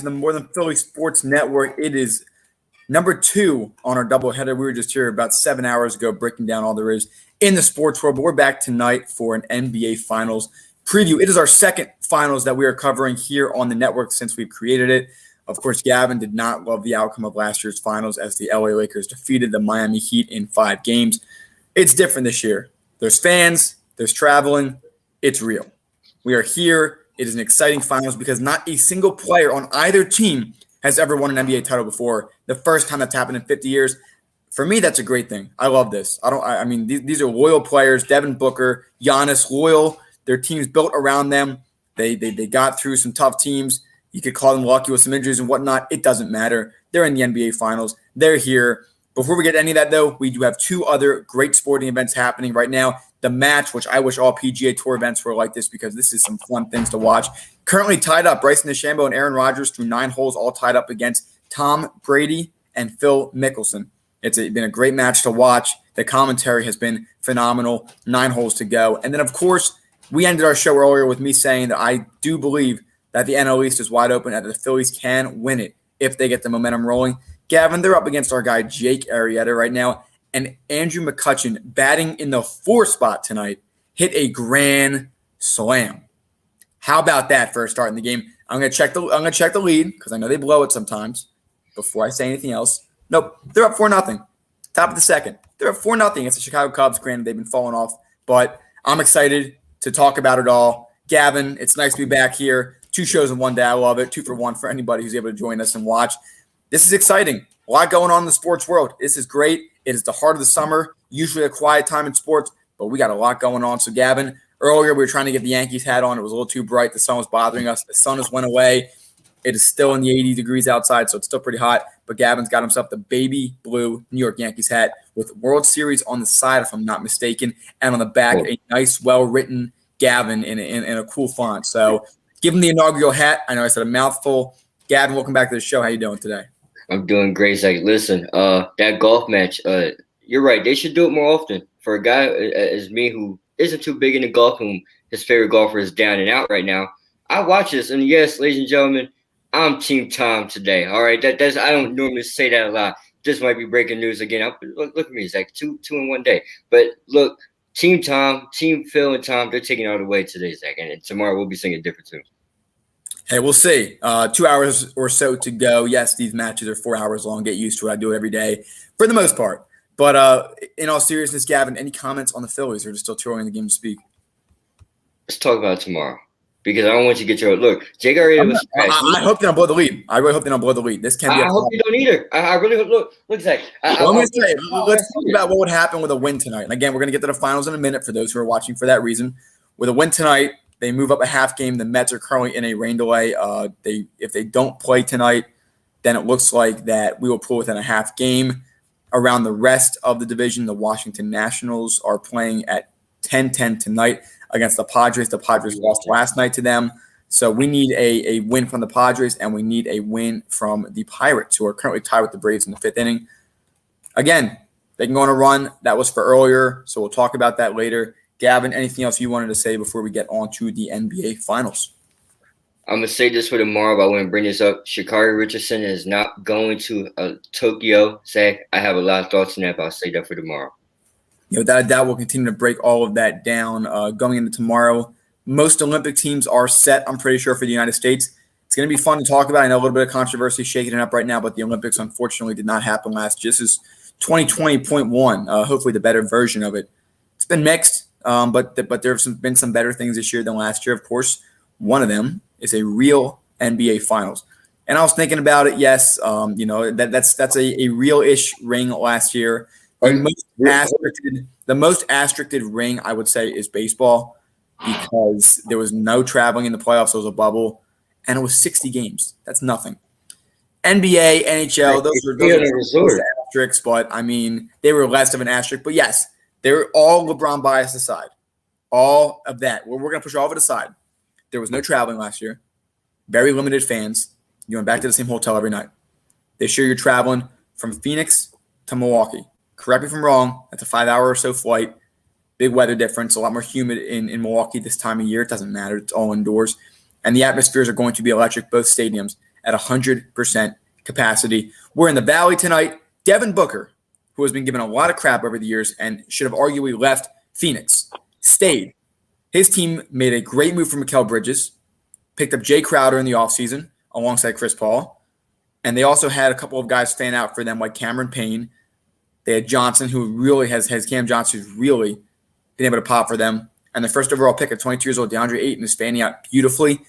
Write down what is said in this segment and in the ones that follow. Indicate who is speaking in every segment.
Speaker 1: to the More Than Philly Sports Network. It is number 2 on our doubleheader. We were just here about 7 hours ago breaking down all there is in the sports world, but we're back tonight for an NBA Finals preview. It is our second Finals that we are covering here on the network since we've created it. Of course, Gavin did not love the outcome of last year's Finals as the LA Lakers defeated the Miami Heat in 5 games. It's different this year. There's fans, there's traveling, it's real. We are here. It is an exciting Finals because not a single player on either team has ever won an NBA title before. The first time that's happened in 50 years. For me, that's a great thing. I love this. I mean, these are loyal players. Devin Booker, Giannis, loyal. Their team's built around them. They got through some tough teams. You could call them lucky with some injuries and whatnot. It doesn't matter. They're in the NBA Finals. They're here. Before we get any of that, though, we do have 2 other great sporting events happening right now. The match, which I wish all PGA Tour events were like this because this is some fun things to watch. Currently tied up, Bryson DeChambeau and Aaron Rodgers through 9 holes, all tied up against Tom Brady and Phil Mickelson. It's been a great match to watch. The commentary has been phenomenal. 9 holes to go. And then, of course, we ended our show earlier with me saying that I do believe that the NL East is wide open and that the Phillies can win it if they get the momentum rolling. Gavin, they're up against our guy Jake Arrieta right now. And Andrew McCutchen, batting in the 4 spot tonight, hit a grand slam. How about that for a start in the game? I'm gonna check the lead because I know they blow it sometimes. Before I say anything else, nope, they're up 4-0. Top of the second, they're up 4-0 against the Chicago Cubs. Granted, they've been falling off, but I'm excited to talk about it all. Gavin, it's nice to be back here. 2 shows in one day. I love it. 2 for 1 for anybody who's able to join us and watch. This is exciting. A lot going on in the sports world. This is great. It is the heart of the summer, usually a quiet time in sports, but we got a lot going on. So, Gavin, earlier we were trying to get the Yankees hat on. It was a little too bright. The sun was bothering us. The sun has went away. It is still in the 80 degrees outside, so it's still pretty hot. But Gavin's got himself the baby blue New York Yankees hat with World Series on the side, if I'm not mistaken, and on the back, a nice, well-written Gavin in a cool font. So, give him the inaugural hat. I know I said a mouthful. Gavin, welcome back to the show. How you doing today?
Speaker 2: I'm doing great, Zach. Listen, that golf match, you're right. They should do it more often. For a guy as me who isn't too big into golf and his favorite golfer is down and out right now, I watch this. And yes, ladies and gentlemen, I'm Team Tom today. All right, that's I don't normally say that a lot. This might be breaking news again. Look at me, Zach. Two in one day. But look, Team Tom, Team Phil, and Tom, they're taking all the way today, Zach. And tomorrow we'll be singing different tunes.
Speaker 1: Hey, we'll see. 2 hours or so to go. Yes, these matches are 4 hours long. Get used to it. I do it every day for the most part. But in all seriousness, Gavin, any comments on the Phillies? Or just still too early in the game to speak?
Speaker 2: Let's talk about it tomorrow because I don't want you to get your look. Jake Arrieta was trash.
Speaker 1: I hope they don't blow the lead. I really hope they don't blow the lead. This can be.
Speaker 2: I hope you don't either. I really hope. Look, Zach.
Speaker 1: Let's talk about what would happen with a win tonight. And again, we're going to get to the finals in a minute for those who are watching for that reason. With a win tonight, they move up a half game. The Mets are currently in a rain delay. If they don't play tonight, then it looks like that we will pull within a half game. Around the rest of the division, the Washington Nationals are playing at 10-10 tonight against the Padres. The Padres lost last night to them. So we need a win from the Padres, and we need a win from the Pirates, who are currently tied with the Braves in the 5th inning. Again, they can go on a run. That was for earlier, so we'll talk about that later. Gavin, anything else you wanted to say before we get on to the NBA Finals?
Speaker 2: I'm going to say this for tomorrow, but I want to bring this up. Sha'Carri Richardson is not going to Tokyo. Zach, I have a lot of thoughts on that, but I'll say that for tomorrow.
Speaker 1: That will continue to break all of that down going into tomorrow. Most Olympic teams are set, I'm pretty sure, for the United States. It's going to be fun to talk about. I know a little bit of controversy shaking it up right now, but the Olympics, unfortunately, did not happen last year. This is 2020.1, hopefully the better version of it. It's been mixed. But there have been some better things this year than last year. Of course, one of them is a real NBA Finals. And I was thinking about it. Yes, that's a real-ish ring last year. The most asterished ring, I would say, is baseball because there was no traveling in the playoffs. It was a bubble, and it was 60 games. That's nothing. NBA, NHL, those are asterisks, but I mean, they were less of an asterisk. But yes. They're all LeBron bias aside. All of that. We're going to push all of it aside. There was no traveling last year. Very limited fans. You went back to the same hotel every night. This year you're traveling from Phoenix to Milwaukee. Correct me if I'm wrong. That's a 5-hour or so flight. Big weather difference. A lot more humid in Milwaukee this time of year. It doesn't matter. It's all indoors. And the atmospheres are going to be electric, both stadiums. at 100% capacity. We're in the Valley tonight. Devin Booker, who has been given a lot of crap over the years and should have arguably left Phoenix, stayed. His team made a great move for Mikal Bridges, picked up Jay Crowder in the offseason alongside Chris Paul, and they also had a couple of guys fan out for them like Cameron Payne. They had Johnson, who really has Cam Johnson, who's really been able to pop for them. And the first overall pick at 22 years old, DeAndre Ayton, is fanning out beautifully.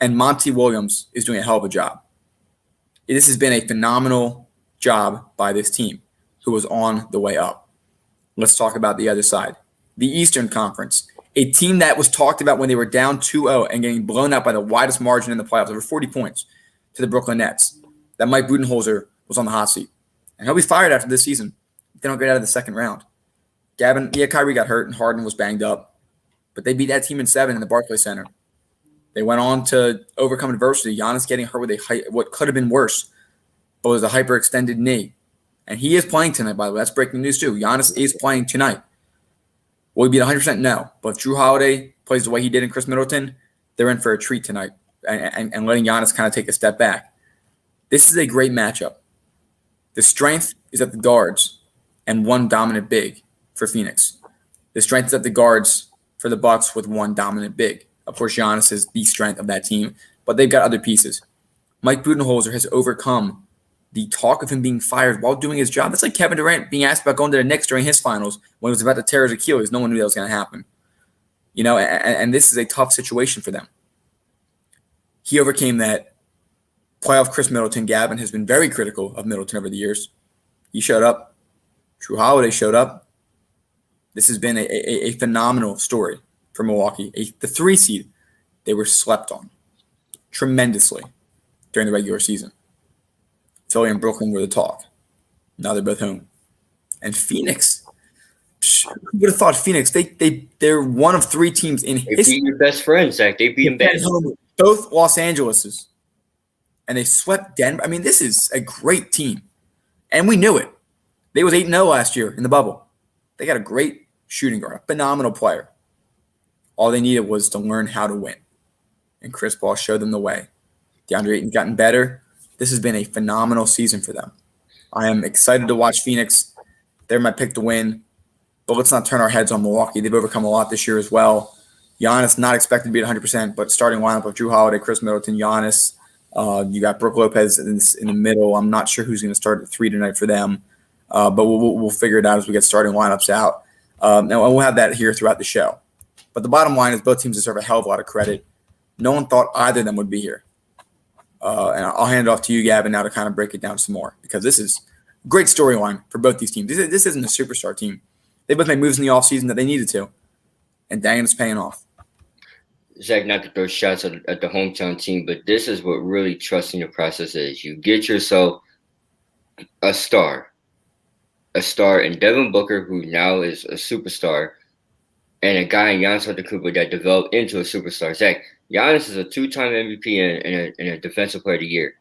Speaker 1: And Monty Williams is doing a hell of a job. This has been a phenomenal job by this team, who was on the way up. Let's talk about the other side. The Eastern Conference, a team that was talked about when they were down 2-0 and getting blown out by the widest margin in the playoffs, over 40 points to the Brooklyn Nets. That Mike Budenholzer was on the hot seat. And he'll be fired after this season if they don't get out of the second round. Kyrie got hurt and Harden was banged up. But they beat that team in 7 in the Barclays Center. They went on to overcome adversity. Giannis getting hurt with what could have been worse, but was a hyperextended knee. And he is playing tonight, by the way. That's breaking news, too. Giannis is playing tonight. Will he be 100%? No. But if Drew Holiday plays the way he did in Chris Middleton, they're in for a treat tonight and letting Giannis kind of take a step back. This is a great matchup. The strength is at the guards and one dominant big for Phoenix. The strength is at the guards for the Bucks with one dominant big. Of course, Giannis is the strength of that team, but they've got other pieces. Mike Budenholzer has overcome the talk of him being fired while doing his job. That's like Kevin Durant being asked about going to the Knicks during his finals when he was about to tear his Achilles. No one knew that was going to happen. And this is a tough situation for them. He overcame that. Playoff Chris Middleton, Gaven, has been very critical of Middleton over the years. He showed up. Drew Holiday showed up. This has been a phenomenal story for Milwaukee. The 3 seed, they were slept on tremendously during the regular season. Philly and Brooklyn were the talk. Now they're both home. And Phoenix, who would have thought Phoenix? They're one of 3 teams in history.
Speaker 2: They beat your best friends, Zach. They beat them bad.
Speaker 1: Both Los Angeles's. And they swept Denver. I mean, this is a great team. And we knew it. They was 8-0 last year in the bubble. They got a great shooting guard, a phenomenal player. All they needed was to learn how to win. And Chris Paul showed them the way. DeAndre Ayton's gotten better. This has been a phenomenal season for them. I am excited to watch Phoenix. They're my pick to win. But let's not turn our heads on Milwaukee. They've overcome a lot this year as well. Giannis not expected to be at 100%, but starting lineup of Drew Holiday, Chris Middleton, Giannis. You got Brook Lopez in the middle. I'm not sure who's going to start at 3 tonight for them, but we'll figure it out as we get starting lineups out. And we'll have that here throughout the show. But the bottom line is both teams deserve a hell of a lot of credit. No one thought either of them would be here. And I'll hand it off to you, Gavin, now to kind of break it down some more because this is a great storyline for both these teams. This isn't a superstar team. They both made moves in the offseason that they needed to, and dang, it's paying off.
Speaker 2: Zach, not to throw shots at the hometown team, but this is what really trusting the process is. You get yourself a star in Devin Booker, who now is a superstar, and a guy in Giannis Antetokounmpo that developed into a superstar. Zach, Giannis is a 2-time MVP and a Defensive Player of the Year.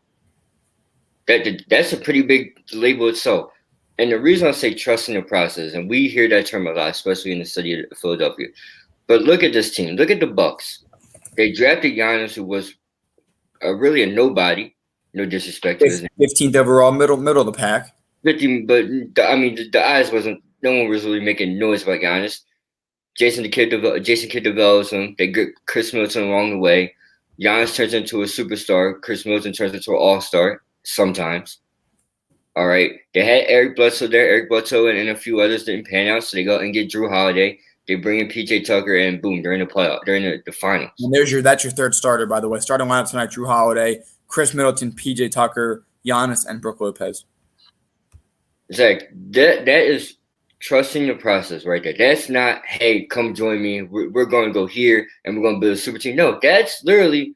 Speaker 2: That's a pretty big label itself. And the reason I say trusting the process, and we hear that term a lot, especially in the city of Philadelphia. But look at this team. Look at the Bucks. They drafted Giannis, who was really a nobody. No disrespect to his name.
Speaker 1: 15th overall, middle of the pack.
Speaker 2: 15, but the eyes wasn't. No one was really making noise about Giannis. Jason Kidd develops him. They get Chris Middleton along the way. Giannis turns into a superstar. Chris Middleton turns into an all-star sometimes. All right. They had Eric Bledsoe there. Eric Bledsoe and a few others didn't pan out, so they go and get Drew Holiday. They bring in PJ Tucker, and boom, they're in the playoff. They're in the finals.
Speaker 1: And that's your third starter, by the way. Starting lineup tonight: Drew Holiday, Chris Middleton, PJ Tucker, Giannis, and Brook Lopez.
Speaker 2: Zach, that is trusting the process right there. That's not, hey, come join me. We're going to go here and we're going to build a super team. No, that's literally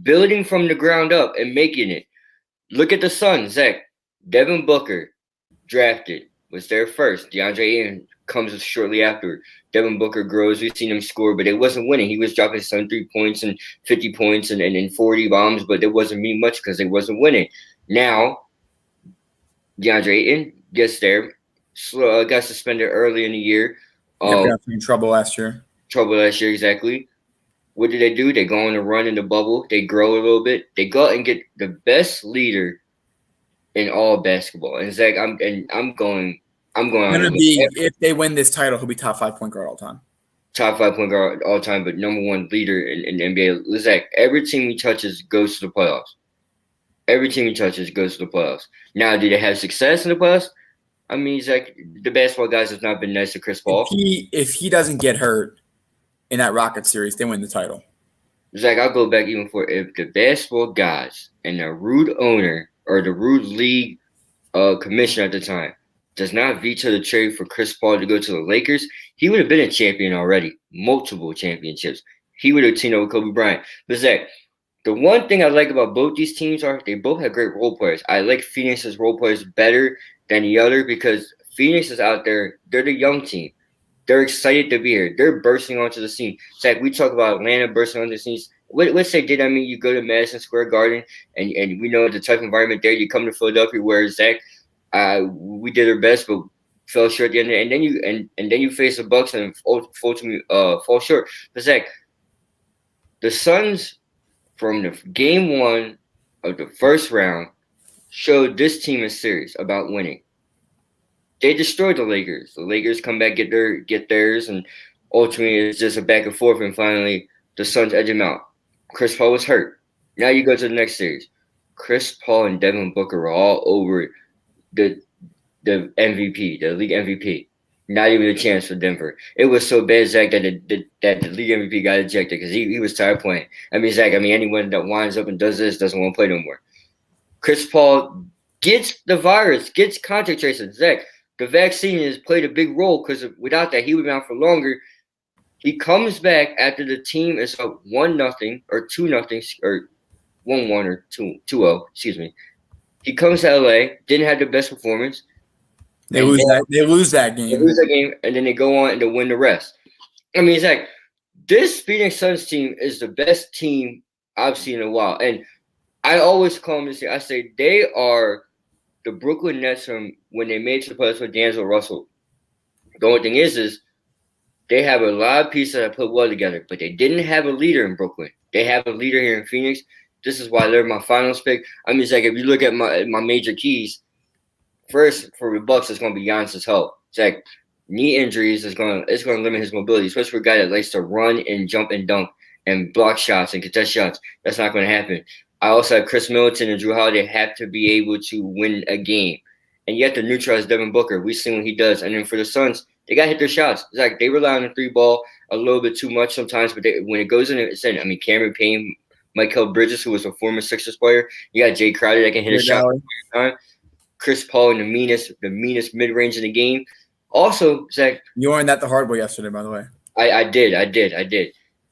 Speaker 2: building from the ground up and making it. Look at the Suns, Zach. Devin Booker drafted, was there first. DeAndre Ayton comes shortly after. Devin Booker grows. We've seen him score, but it wasn't winning. He was dropping 73 points and 50 points and 40 bombs, but it wasn't mean much because they wasn't winning. Now, DeAndre Ayton gets there. Got suspended early in the year.
Speaker 1: Got in trouble last year.
Speaker 2: Exactly. what do? They go on a run in the bubble. They grow a little bit. They go out and get the best leader in all basketball. And Zach, I'm going on a
Speaker 1: Gonna
Speaker 2: limb.
Speaker 1: be if they win this title, he'll be top 5 point guard all time.
Speaker 2: Top 5 point guard all time, but number one leader in the NBA. Zach, every team he touches goes to the playoffs. Every team he touches goes to the playoffs. Now, do they have success in the playoffs? I mean, Zach, the basketball guys have not been nice to Chris Paul.
Speaker 1: If he doesn't get hurt in that Rocket series, they win the title.
Speaker 2: Zach, I'll go back even for if the basketball guys and the rude owner or the rude league commissioner at the time does not veto the trade for Chris Paul to go to the Lakers, he would have been a champion already. Multiple championships. He would have teamed up with Kobe Bryant. But Zach, the one thing I like about both these teams are they both have great role players. I like Phoenix's role players better than the other because Phoenix is out there. They're the young team. They're excited to be here. They're bursting onto the scene. Zach, we talk about Atlanta bursting onto the scene. Let's say, did I mean you go to Madison Square Garden and we know the type of environment there. You come to Philadelphia where Zach, we did our best, but fell short at the end. And then you face the Bucks and ultimately fall short. But Zach, the Suns from the game 1 of the first round showed this team is serious about winning. They destroyed the Lakers. The Lakers come back, get theirs, and ultimately it's just a back and forth. And finally, the Suns edge them out. Chris Paul was hurt. Now you go to the next series. Chris Paul and Devin Booker were all over the MVP, the league MVP. Not even a chance for Denver. It was so bad, Zach, that the league MVP got ejected because he was tired of playing. I mean, Zach, anyone that winds up and does this doesn't want to play no more. Chris Paul gets the virus, gets contact tracing. Zach, the vaccine has played a big role because without that, he would be out for longer. He comes back after the team is up 1-0 or 2-0 or 1-1 or 2-0. Excuse me. He comes to LA, didn't have the best performance.
Speaker 1: They lose that game.
Speaker 2: They lose that game, and then they go on and they win the rest. I mean, Zach, this Phoenix Suns team is the best team I've seen in a while. And I always call them I say they are the Brooklyn Nets from when they made to the playoffs with D'Angelo Russell. The only thing is they have a lot of pieces that put well together, but they didn't have a leader in Brooklyn. They have a leader here in Phoenix. This is why they're my finals pick. I mean, Zach, if you look at my major keys, first for the Bucks, it's going to be Giannis's health. Zach, knee injuries it's going to limit his mobility, especially for a guy that likes to run and jump and dunk and block shots and contest shots. That's not going to happen. I also have Chris Middleton and Drew Holiday have to be able to win a game. And you have to neutralize Devin Booker. We've seen what he does. And then for the Suns, they got to hit their shots. Zach, they rely on the 3-ball a little bit too much sometimes, but when it goes in, it's in. I mean, Cameron Payne, Michael Bridges, who was a former Sixers player. You got Jay Crowder that can hit a shot all the time. Chris Paul in the meanest mid-range in the game. Also, Zach,
Speaker 1: you learned that the hard way yesterday, by the way.
Speaker 2: I did.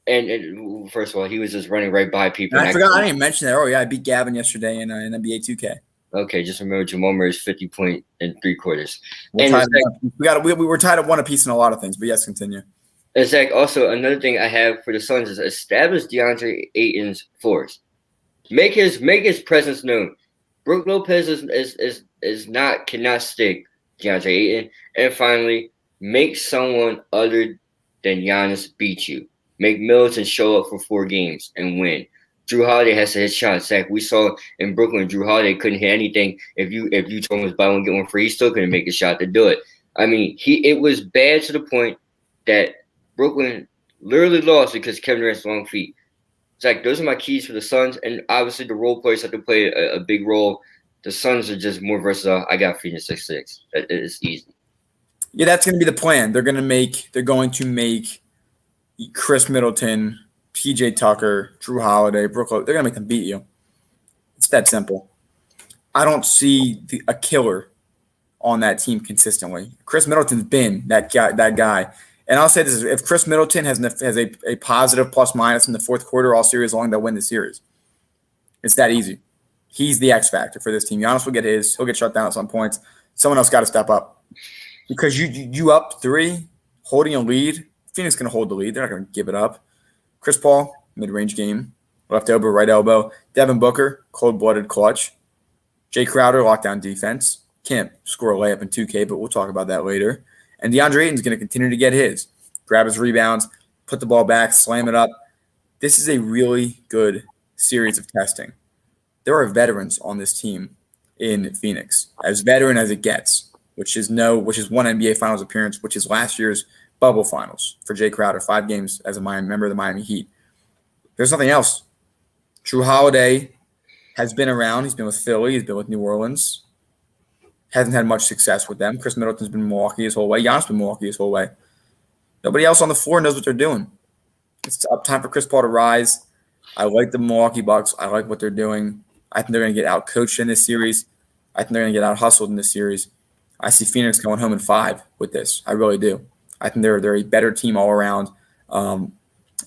Speaker 2: And first of all, he was just running right by people.
Speaker 1: And I forgot. I didn't mention that. Oh yeah, I beat Gaven yesterday in NBA 2K.
Speaker 2: Okay, just remember Jamal Murray's 50 point in 3/4.
Speaker 1: We're tied at one apiece in a lot of things, but yes, continue.
Speaker 2: And Zach, also another thing I have for the Suns is establish DeAndre Ayton's force. Make his presence known. Brook Lopez cannot stick DeAndre Ayton. And finally, make someone other than Giannis beat you. Make Middleton show up for 4 games and win. Drew Holiday has to hit shots. Zach, we saw in Brooklyn, Drew Holiday couldn't hit anything. If you told him to buy one get one free, he still couldn't make a shot to do it. I mean, it was bad to the point that Brooklyn literally lost because Kevin Durant's long feet. Zach, those are my keys for the Suns, and obviously the role players have to play a big role. The Suns are just more versatile. I got Phoenix 6-6. It's easy.
Speaker 1: Yeah, that's going to be the plan. They're going to make Chris Middleton, PJ Tucker, Drew Holiday, Brooklyn. They're going to make them beat you. It's that simple. I don't see a killer on that team consistently. Chris Middleton's been that guy. And I'll say this: if Chris Middleton has a positive plus minus in the fourth quarter all series long, they'll win the series. It's that easy. He's the X factor for this team. Giannis will get his. He'll get shut down at some points. Someone else got to step up because you up 3, holding a lead. Phoenix going to hold the lead. They're not going to give it up. Chris Paul, mid-range game, left elbow, right elbow. Devin Booker, cold-blooded clutch. Jay Crowder, lockdown defense. Can't score a layup in 2K, but we'll talk about that later. And DeAndre Ayton's going to continue to get his. Grab his rebounds, put the ball back, slam it up. this is a really good series of testing. There are veterans on this team in Phoenix, as veteran as it gets, which is one NBA Finals appearance, which is last year's bubble finals for Jay Crowder, 5 games as a member of the Miami Heat. There's nothing else. Drew Holiday has been around. He's been with Philly. He's been with New Orleans. Hasn't had much success with them. Chris Middleton's been in Milwaukee his whole way. Giannis been in Milwaukee his whole way. Nobody else on the floor knows what they're doing. It's up time for Chris Paul to rise. I like the Milwaukee Bucks. I like what they're doing. I think they're going to get out-coached in this series. I think they're going to get out-hustled in this series. I see Phoenix going home in 5 with this. I really do. I think they're a better team all around. I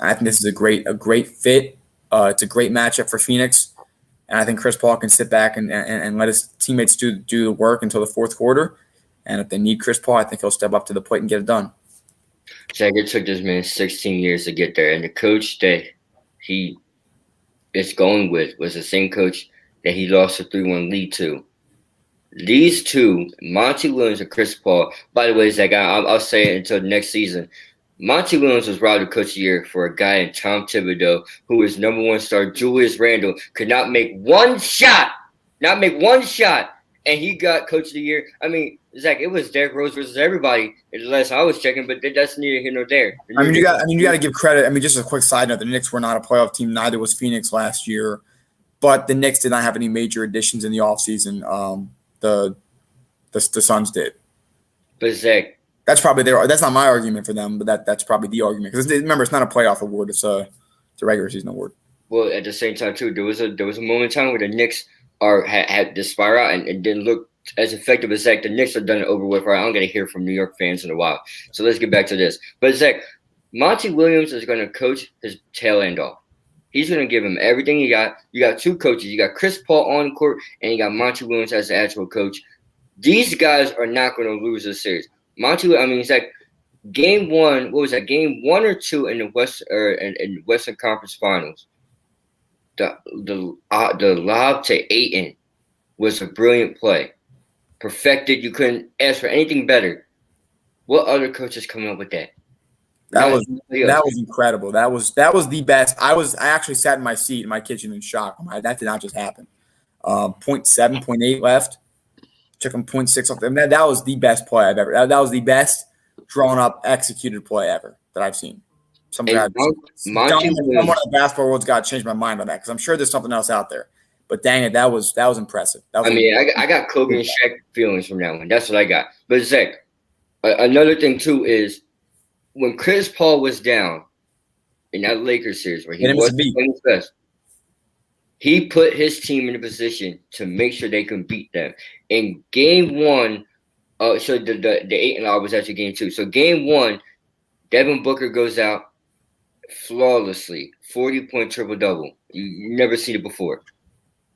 Speaker 1: think this is a great fit. It's a great matchup for Phoenix. And I think Chris Paul can sit back and let his teammates do the work until the fourth quarter. And if they need Chris Paul, I think he'll step up to the plate and get it done.
Speaker 2: Zach, it took this man 16 years to get there. And the coach that he is going with was the same coach that he lost a 3-1 lead to. These two, Monty Williams and Chris Paul, by the way, Zach, I'll say it until next season. Monty Williams was robbed of Coach of the Year for a guy in Tom Thibodeau, who is number 1 star Julius Randle, could not make one shot, and he got Coach of the Year. I mean, Zach, it was Derrick Rose versus everybody, unless I was checking, but that's neither here nor there.
Speaker 1: You got to give credit. I mean, just a quick side note: the Knicks were not a playoff team. Neither was Phoenix last year, but the Knicks did not have any major additions in the offseason. The Suns did.
Speaker 2: But Zach,
Speaker 1: that's probably that's not my argument for them, but that's probably the argument, because remember, it's not a playoff award; it's a regular season award.
Speaker 2: Well, at the same time too, there was a moment in time where the Knicks had to spiral out and didn't look as effective as Zach. The Knicks are done it over with. Right? I'm going to hear from New York fans in a while. So let's get back to this. But Zach, Monty Williams is going to coach his tail end off. He's going to give him everything he got. You got 2 coaches. You got Chris Paul on the court, and you got Monty Williams as the actual coach. These guys are not going to lose this series. Zach, game 1, what was that? Game 1 or 2 in the in Western Conference Finals. The lob to Ayton was a brilliant play. Perfected. You couldn't ask for anything better. What other coaches coming up with that?
Speaker 1: That was incredible. That was the best. I actually sat in my seat in my kitchen in shock. That did not just happen. 0.7, 0.8 left. Took him 0.6 off. That was the best play I've ever. That was the best drawn up, executed play ever that I've seen. Someone in the basketball world's got to change my mind on that, because I'm sure there's something else out there. But dang it, that was impressive.
Speaker 2: I got Kobe and Shaq feelings from that one. That's what I got. But Zach, another thing too is when Chris Paul was down in that Lakers series where he wasn't playing his best, he put his team in a position to make sure they can beat them. In game 1, so the 8 and was actually game 2. So game 1, Devin Booker goes out flawlessly, 40-point triple-double. You never seen it before.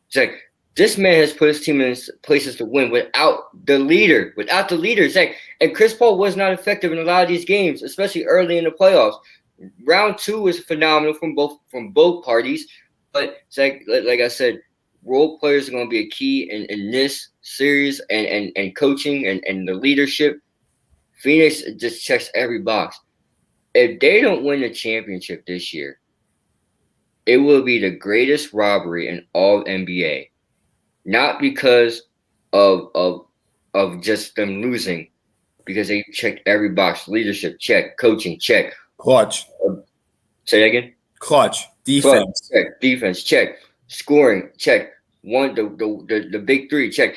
Speaker 2: It's like, this man has put his team in places to win without the leader. It's like, and Chris Paul was not effective in a lot of these games, especially early in the playoffs. Round 2 was phenomenal from both parties. But it's like I said, role players are going to be a key in this series, and coaching and the leadership. Phoenix just checks every box. If they don't win the championship this year, it will be the greatest robbery in all NBA. Not because of just them losing, because they checked every box. Leadership, check. Coaching, check.
Speaker 1: Clutch.
Speaker 2: Say that again?
Speaker 1: Clutch. Defense.
Speaker 2: Check. Defense, check. Scoring, check. The big 3, check.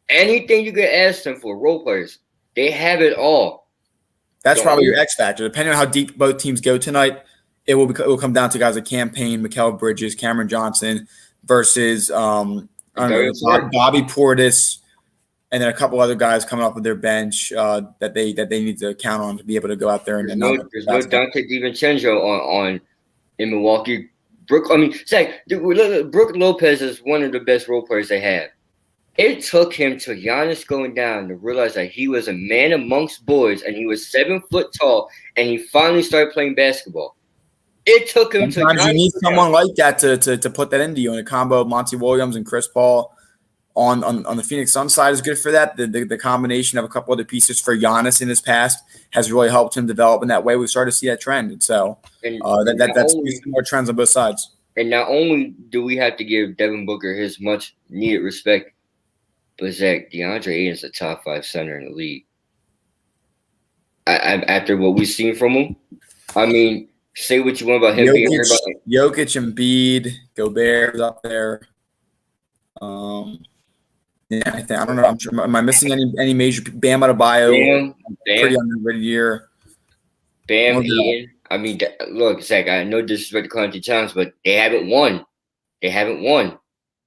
Speaker 2: Anything you could ask them for, role players, they have it all.
Speaker 1: That's probably your X factor. Depending on how deep both teams go tonight, it will come down to guys like Cam Payne, Mikal Bridges, Cameron Johnson versus Bobby Portis, and then a couple other guys coming off of their bench that they need to count on to be able to go out there and.
Speaker 2: There's no Dante DiVincenzo on in Milwaukee. Brook Lopez is one of the best role players they have. It took him to Giannis going down to realize that he was a man amongst boys, and he was 7 foot tall, and he finally started playing basketball. It took him
Speaker 1: Sometimes you need someone like that to put that into you in a combo of Monty Williams and Chris Paul. on the Phoenix Suns side is good for that. The combination of a couple other pieces for Giannis in his past has really helped him develop in that way. We've started to see that trend. And so that's more trends on both sides.
Speaker 2: And not only do we have to give Devin Booker his much needed respect, but Zach, DeAndre Ayton's a top 5 center in the league. After what we've seen from him, I mean, say what you want about him being hurt.
Speaker 1: Jokic, Embiid, Gobert is up there. Yeah, I don't know. I'm sure. Am I missing any major? Bam Adebayo, pretty underrated year.
Speaker 2: Bam, Ayton. I mean, look, Zach. I know disrespect to Clancy Towns, but they haven't won.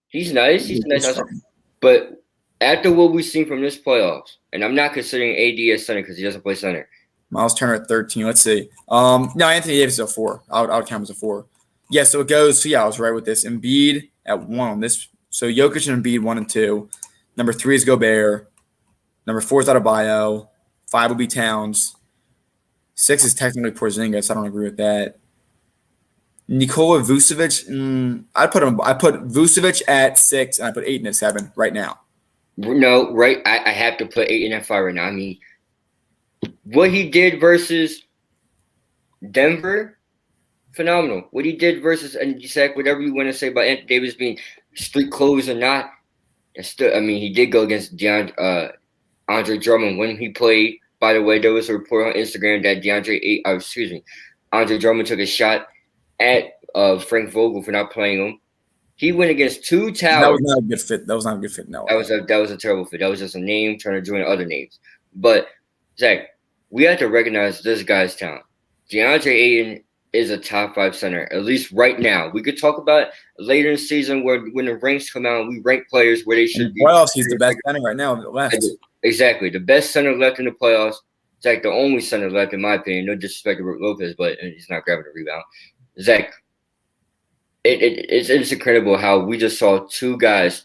Speaker 2: He's nice. But after what we've seen from this playoffs, and I'm not considering AD as center because he doesn't play center.
Speaker 1: Miles Turner at 13. Let's see. No, Anthony Davis is a 4. I would count him as a 4. Yeah, so it goes. So yeah, I was right with this. Embiid at 1 on this. So Jokic and Embiid 1 and 2. Number 3 is Gobert. Number 4 is Adebayo. 5 will be Towns. 6 is technically Porzingis. I don't agree with that. Nikola Vucevic. I put Vucevic at 6 and I put Ayton at 7 right now.
Speaker 2: No, right. I have to put Ayton at 5 right now. I mean, what he did versus Denver, phenomenal. What he did versus, and Zach, whatever you want to say about Anthony Davis being street clothes or not, still, I mean, he did go against Andre Drummond when he played. By the way, there was a report on Instagram that Andre Drummond took a shot at Frank Vogel for not playing him. He went against 2 towers.
Speaker 1: That was not a good fit. No.
Speaker 2: That was a terrible fit. That was just a name trying to join other names. But Zach, we have to recognize this guy's talent. DeAndre Ayton is a top 5 center, at least right now. We could talk about later in the season when the ranks come out and we rank players where they should be.
Speaker 1: Playoffs, he's the best center right now left.
Speaker 2: Exactly. The best center left in the playoffs. Zach, the only center left, in my opinion. No disrespect to Brook Lopez, but he's not grabbing a rebound. Zach, it's incredible how we just saw 2 guys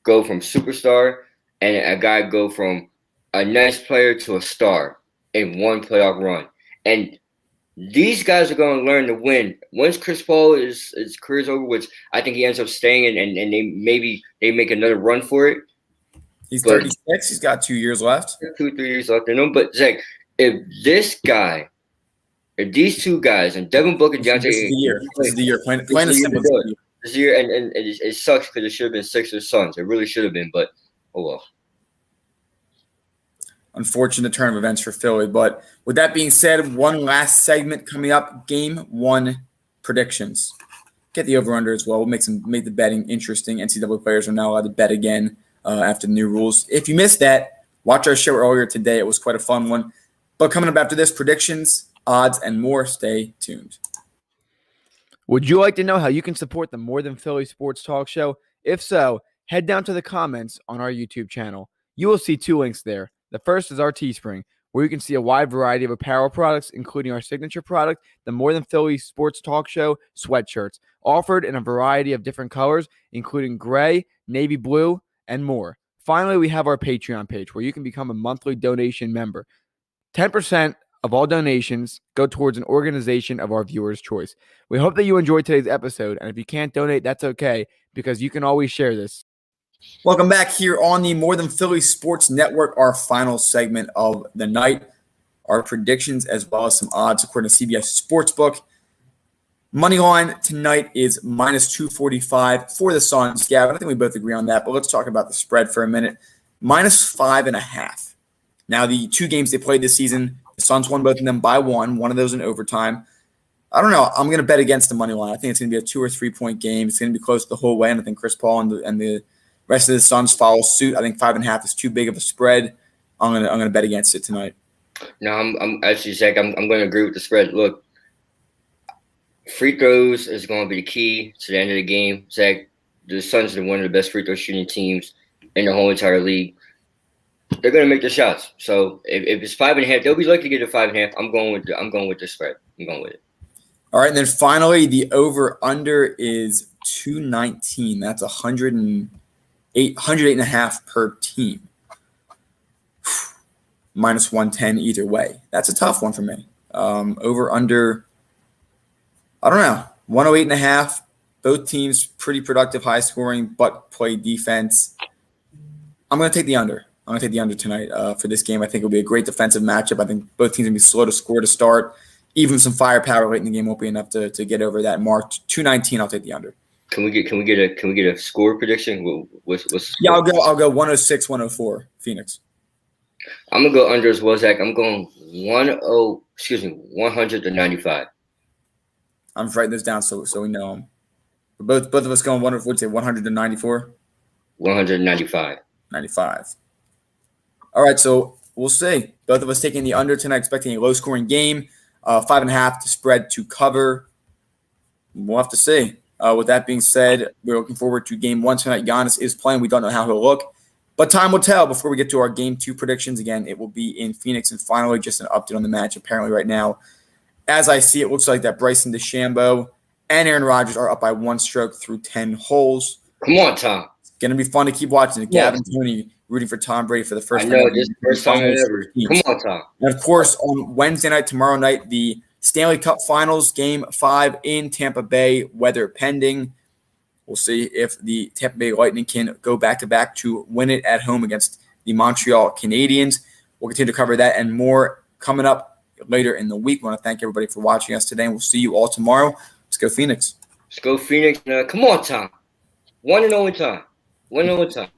Speaker 2: go from superstar and a guy go from a nice player to a star in one playoff run. And these guys are going to learn to win. Once Chris Paul his career's over, which I think he ends up staying and they make another run for it.
Speaker 1: He's 36. He's got 2 years left.
Speaker 2: 2-3 years left in him. But Zach, if these 2 guys and Devin Booker and DeAndre,
Speaker 1: this is the year. Plain and simple.
Speaker 2: This year, and it sucks because it should have been Sixers Suns. It really should have been, but oh well.
Speaker 1: Unfortunate turn of events for Philly. But with that being said, one last segment coming up, Game 1 predictions. Get the over-under as well. We'll make the betting interesting. NCAA players are now allowed to bet again after the new rules. If you missed that, watch our show earlier today. It was quite a fun one. But coming up after this, predictions, odds, and more. Stay tuned. Would you like to know how you can support the More Than Philly Sports Talk Show? If so, head down to the comments on our YouTube channel. You will see 2 links there. The first is our Teespring, where you can see a wide variety of apparel products, including our signature product, the More Than Philly Sports Talk Show sweatshirts, offered in a variety of different colors, including gray, navy blue, and more. Finally, we have our Patreon page, where you can become a monthly donation member. 10% of all donations go towards an organization of our viewers' choice. We hope that you enjoyed today's episode, and if you can't donate, that's okay, because you can always share this. Welcome back here on the More Than Philly Sports Network, our final segment of the night. Our predictions as well as some odds according to CBS Sportsbook. Money line tonight is minus 245 for the Suns. Gavin, I think we both agree on that, but let's talk about the spread for a minute. Minus 5.5. Now, the 2 games they played this season, the Suns won both of them by 1 of those in overtime. I don't know. I'm going to bet against the money line. I think it's going to be a 2 or 3 point game. It's going to be close the whole way, and I think Chris Paul and the rest of the Suns follow suit. I think 5.5 is too big of a spread. I'm gonna bet against it tonight.
Speaker 2: No, I'm actually Zach. I'm going to agree with the spread. Look, free throws is going to be the key to the end of the game. Zach, the Suns are one of the best free throw shooting teams in the whole entire league. They're going to make the shots. So if it's 5.5, they'll be lucky to get a 5.5. I'm going with the spread. I'm going with it.
Speaker 1: All right, and then finally, the over/under is 219. That's 108.5 per team. Minus 110 either way. That's a tough one for me. Over/under, I don't know. 108.5. Both teams pretty productive, high scoring, but play defense. I'm going to take the under. I'm going to take the under tonight for this game. I think it'll be a great defensive matchup. I think both teams will be slow to score to start. Even some firepower late in the game won't be enough to get over that mark. 219. I'll take the under.
Speaker 2: Can we get a score prediction? What's the score?
Speaker 1: Yeah, I'll go 106, 104 Phoenix.
Speaker 2: I'm gonna go under as well, Zach. I'm going 100-95.
Speaker 1: I'm writing this down so we know them. Both of us going 194.
Speaker 2: 195.
Speaker 1: 95. All right, so we'll see. Both of us taking the under tonight, expecting a low-scoring game. 5.5 to spread to cover. We'll have to see. With that being said, we're looking forward to game 1 tonight. Giannis is playing. We don't know how he'll look, but time will tell before we get to our game 2 predictions. Again, it will be in Phoenix. And finally, just an update on the match. Apparently right now, as I see it, looks like that Bryson DeChambeau and Aaron Rodgers are up by 1 stroke through 10 holes.
Speaker 2: Come on, Tom.
Speaker 1: It's going to be fun to keep watching it. Gavin Tooney rooting for Tom Brady for the first
Speaker 2: I
Speaker 1: time.
Speaker 2: know, this is the first time ever. Come on, Tom.
Speaker 1: And, of course, on Wednesday night, tomorrow night, the Stanley Cup Finals, Game 5 in Tampa Bay, weather pending. We'll see if the Tampa Bay Lightning can go back-to-back to win it at home against the Montreal Canadiens. We'll continue to cover that and more coming up later in the week. I want to thank everybody for watching us today, and we'll see you all tomorrow. Let's go Phoenix.
Speaker 2: Let's go Phoenix. Come on, Tom. 1-0 time. 1-0 time.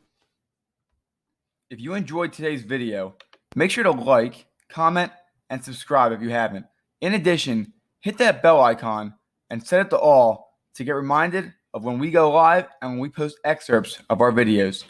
Speaker 1: If you enjoyed today's video, make sure to like, comment, and subscribe if you haven't. In addition, hit that bell icon and set it to all to get reminded of when we go live and when we post excerpts of our videos.